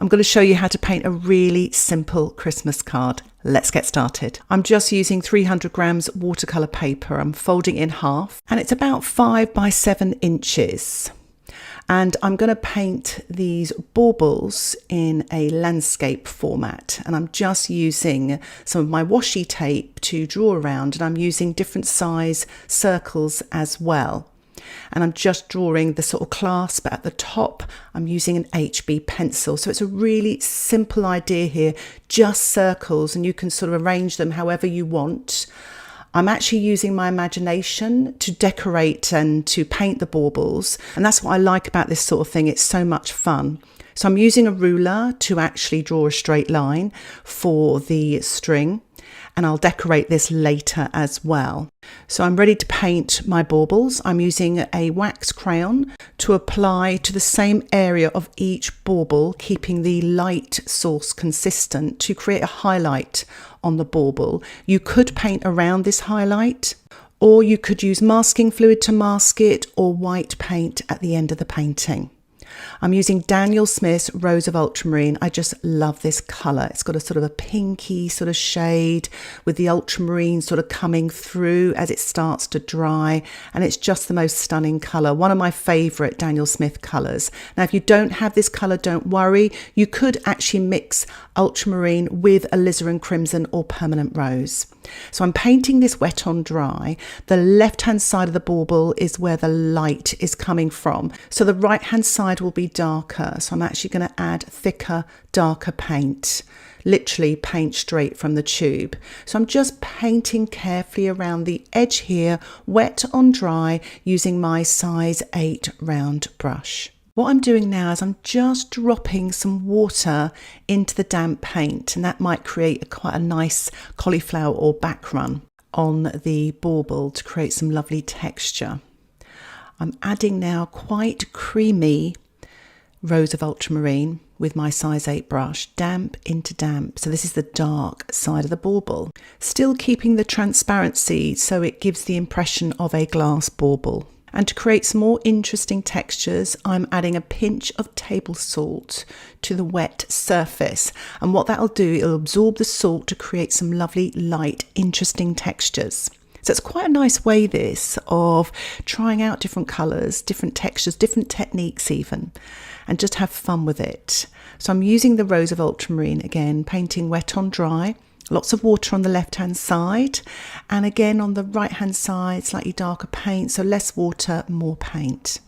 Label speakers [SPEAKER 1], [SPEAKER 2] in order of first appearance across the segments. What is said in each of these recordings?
[SPEAKER 1] I'm going to show you how to paint a really simple Christmas card. Let's get started. I'm just using 300 grams watercolour paper. I'm folding in half and it's about 5 by 7 inches. And I'm going to paint these baubles in a landscape format. And I'm just using some of my washi tape to draw around, and I'm using different size circles as well. And I'm just drawing the sort of clasp at the top. I'm using an HB pencil. So it's a really simple idea here, just circles, and you can sort of arrange them however you want. I'm actually using my imagination to decorate and to paint the baubles. And that's what I like about this sort of thing. It's so much fun. So I'm using a ruler to actually draw a straight line for the string. And I'll decorate this later as well. So I'm ready to paint my baubles. I'm using a wax crayon to apply to the same area of each bauble, keeping the light source consistent to create a highlight on the bauble. You could paint around this highlight, or you could use masking fluid to mask it, or white paint at the end of the painting. I'm using Daniel Smith's Rose of Ultramarine. I just love this colour. It's got a sort of a pinky sort of shade with the ultramarine sort of coming through as it starts to dry. And it's just the most stunning colour. One of my favourite Daniel Smith colours. Now, if you don't have this colour, don't worry. You could actually mix ultramarine with alizarin crimson or permanent rose. So I'm painting this wet on dry. The left hand side of the bauble is where the light is coming from. So the right hand side will be darker. So I'm actually going to add thicker, darker paint. Literally paint straight from the tube. So I'm just painting carefully around the edge here, wet on dry, using my size 8 round brush. What I'm doing now is I'm just dropping some water into the damp paint, and that might create quite a nice cauliflower or back run on the bauble to create some lovely texture. I'm adding now quite creamy Rose of Ultramarine with my size 8 brush, damp into damp. So this is the dark side of the bauble, still keeping the transparency so it gives the impression of a glass bauble. And to create some more interesting textures, I'm adding a pinch of table salt to the wet surface. And what that'll do, it'll absorb the salt to create some lovely, light, interesting textures. So it's quite a nice way, this, of trying out different colours, different textures, different techniques even, and just have fun with it. So I'm using the Rose of Ultramarine again, painting wet on dry. Lots of water on the left hand side, and again on the right hand side slightly darker paint, so less water, more paint.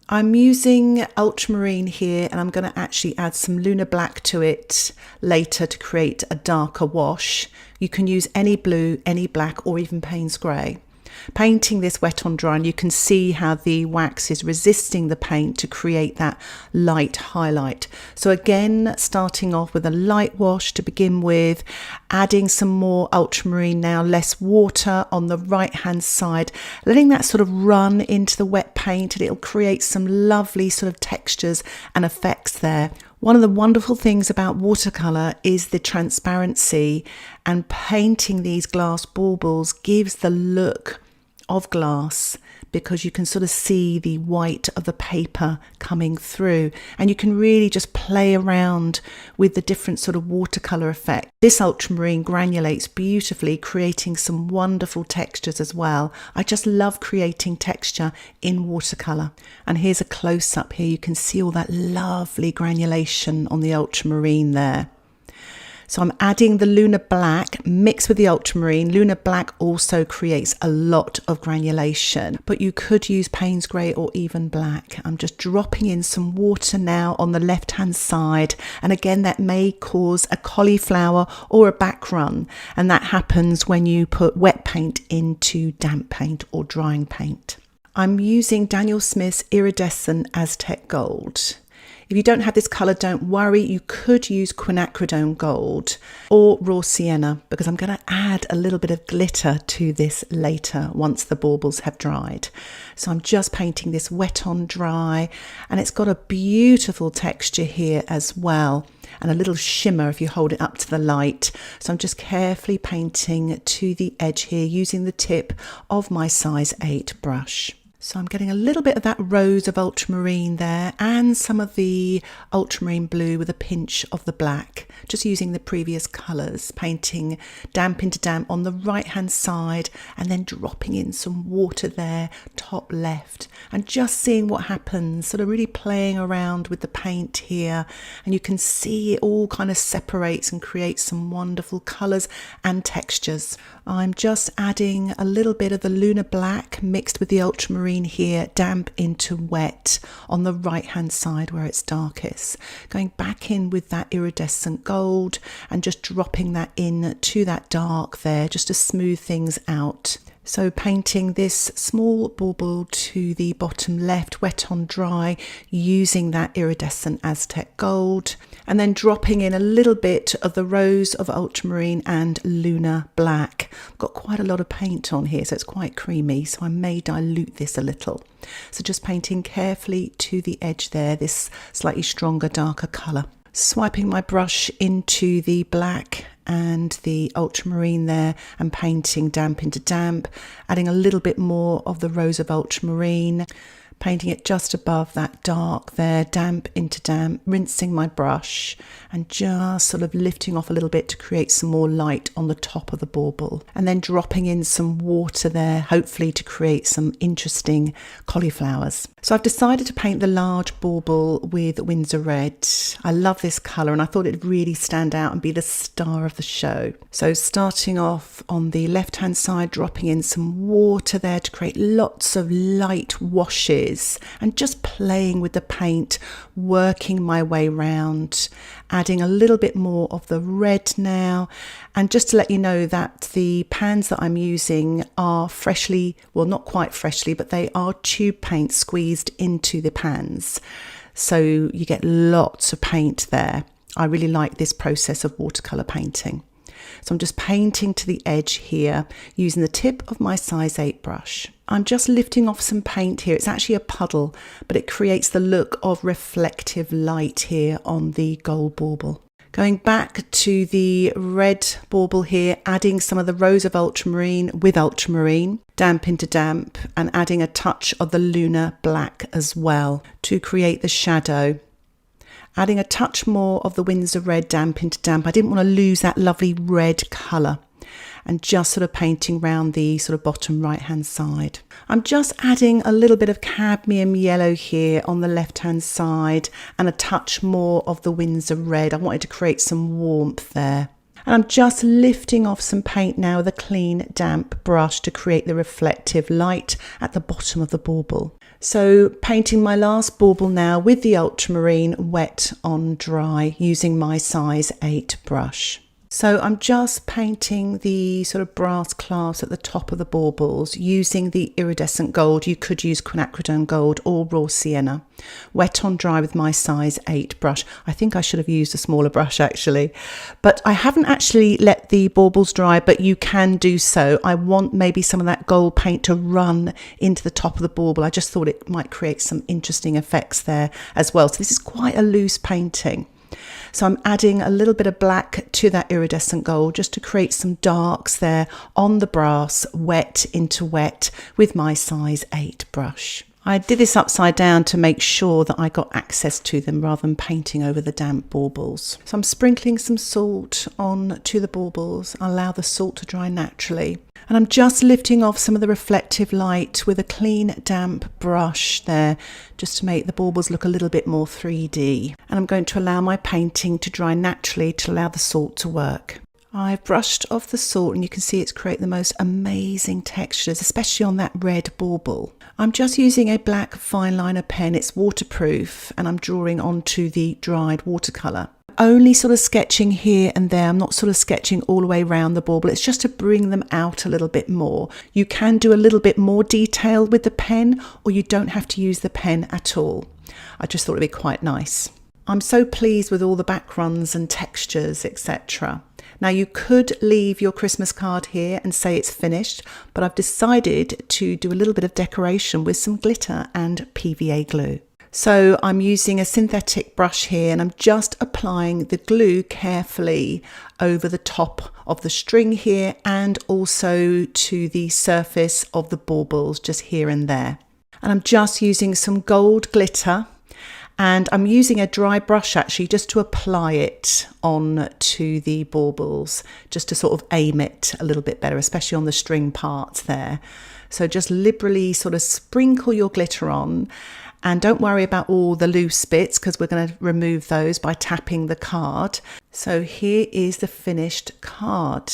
[SPEAKER 1] I'm using ultramarine here, and I'm going to actually add some Lunar black to it later to create a darker wash. You can use any blue, any black, or even Paynes grey. Painting this wet on dry, and you can see how the wax is resisting the paint to create that light highlight. So again, starting off with a light wash to begin with, adding some more ultramarine now, less water on the right hand side, letting that sort of run into the wet paint, and it'll create some lovely sort of textures and effects there. One of the wonderful things about watercolour is the transparency, and painting these glass baubles gives the look of glass because you can sort of see the white of the paper coming through, and you can really just play around with the different sort of watercolour effect. This ultramarine granulates beautifully, creating some wonderful textures as well. I just love creating texture in watercolour. And here's a close-up here. You can see all that lovely granulation on the ultramarine there. So I'm adding the Lunar black mixed with the ultramarine. Lunar black also creates a lot of granulation, but you could use Paynes grey or even black. I'm just dropping in some water now on the left hand side, and again that may cause a cauliflower or a back run, and that happens when you put wet paint into damp paint or drying paint. I'm using Daniel Smith's Iridescent Aztec Gold. If you don't have this colour, don't worry. You could use quinacridone gold or raw sienna, because I'm going to add a little bit of glitter to this later once the baubles have dried. So I'm just painting this wet on dry, and it's got a beautiful texture here as well, and a little shimmer if you hold it up to the light. So I'm just carefully painting to the edge here using the tip of my size 8 brush. So I'm getting a little bit of that rose of ultramarine there and some of the ultramarine blue with a pinch of the black, just using the previous colours, painting damp into damp on the right hand side and then dropping in some water there, top left, and just seeing what happens, sort of really playing around with the paint here. And you can see it all kind of separates and creates some wonderful colours and textures. I'm just adding a little bit of the Lunar black mixed with the ultramarine here, damp into wet on the right hand side where it's darkest, going back in with that iridescent gold and just dropping that in to that dark there just to smooth things out. So painting this small bauble to the bottom left, wet on dry, using that iridescent Aztec gold, and then dropping in a little bit of the rose of ultramarine and Lunar black. I've got quite a lot of paint on here, so it's quite creamy, so I may dilute this a little. So just painting carefully to the edge there, this slightly stronger, darker colour. Swiping my brush into the black and the ultramarine there and painting damp into damp, adding a little bit more of the rose of ultramarine, painting it just above that dark there, damp into damp, rinsing my brush and just sort of lifting off a little bit to create some more light on the top of the bauble, and then dropping in some water there, hopefully to create some interesting cauliflowers. So I've decided to paint the large bauble with Winsor red. I love this colour and I thought it'd really stand out and be the star of the show. So starting off on the left hand side, dropping in some water there to create lots of light washes and just playing with the paint, working my way round, adding a little bit more of the red now. And just to let you know that the pans that I'm using are freshly, well, not quite freshly, but they are tube paint squeezed into the pans. So you get lots of paint there. I really like this process of watercolour painting. So I'm just painting to the edge here using the tip of my size 8 brush. I'm just lifting off some paint here. It's actually a puddle, but it creates the look of reflective light here on the gold bauble. Going back to the red bauble here, adding some of the rose of ultramarine with ultramarine, damp into damp, and adding a touch of the Lunar black as well to create the shadow. Adding a touch more of the Winsor red, damp into damp. I didn't want to lose that lovely red colour, and just sort of painting around the sort of bottom right hand side. I'm just adding a little bit of cadmium yellow here on the left hand side and a touch more of the Winsor red. I wanted to create some warmth there. And I'm just lifting off some paint now with a clean damp brush to create the reflective light at the bottom of the bauble. So painting my last bauble now with the ultramarine wet on dry using my size 8 brush. So I'm just painting the sort of brass clasps at the top of the baubles using the iridescent gold. You could use quinacridone gold or raw sienna. Wet on dry with my size 8 brush. I think I should have used a smaller brush actually, but I haven't actually let the baubles dry, but you can do so. I want maybe some of that gold paint to run into the top of the bauble. I just thought it might create some interesting effects there as well. So this is quite a loose painting. So I'm adding a little bit of black to that iridescent gold just to create some darks there on the brass, wet into wet with my size 8 brush. I did this upside down to make sure that I got access to them rather than painting over the damp baubles. So I'm sprinkling some salt on to the baubles. I'll allow the salt to dry naturally. And I'm just lifting off some of the reflective light with a clean damp brush there just to make the baubles look a little bit more 3D. And I'm going to allow my painting to dry naturally to allow the salt to work. I've brushed off the salt and you can see it's created the most amazing textures, especially on that red bauble. I'm just using a black fine liner pen. It's waterproof and I'm drawing onto the dried watercolour. Only sort of sketching here and there. I'm not sort of sketching all the way around the bauble. It's just to bring them out a little bit more. You can do a little bit more detail with the pen, or you don't have to use the pen at all. I just thought it'd be quite nice. I'm so pleased with all the backgrounds and textures, etc. Now you could leave your Christmas card here and say it's finished, but I've decided to do a little bit of decoration with some glitter and PVA glue. So I'm using a synthetic brush here and I'm just applying the glue carefully over the top of the string here and also to the surface of the baubles just here and there. And I'm just using some gold glitter and I'm using a dry brush actually just to apply it on to the baubles, just to sort of aim it a little bit better, especially on the string parts there. So just liberally sort of sprinkle your glitter on. And don't worry about all the loose bits because we're going to remove those by tapping the card. So here is the finished card.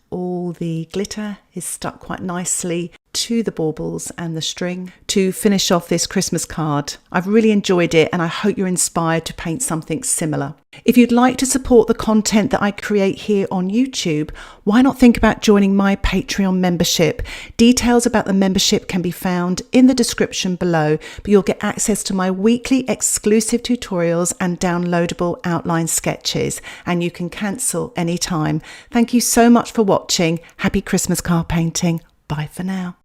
[SPEAKER 1] All the glitter is stuck quite nicely to the baubles and the string to finish off this Christmas card. I've really enjoyed it and I hope you're inspired to paint something similar. If you'd like to support the content that I create here on YouTube, why not think about joining my Patreon membership? Details about the membership can be found in the description below, but you'll get access to my weekly exclusive tutorials and downloadable outline sketches, and you can cancel anytime. Thank you so much for watching. Happy Christmas card painting. Bye for now.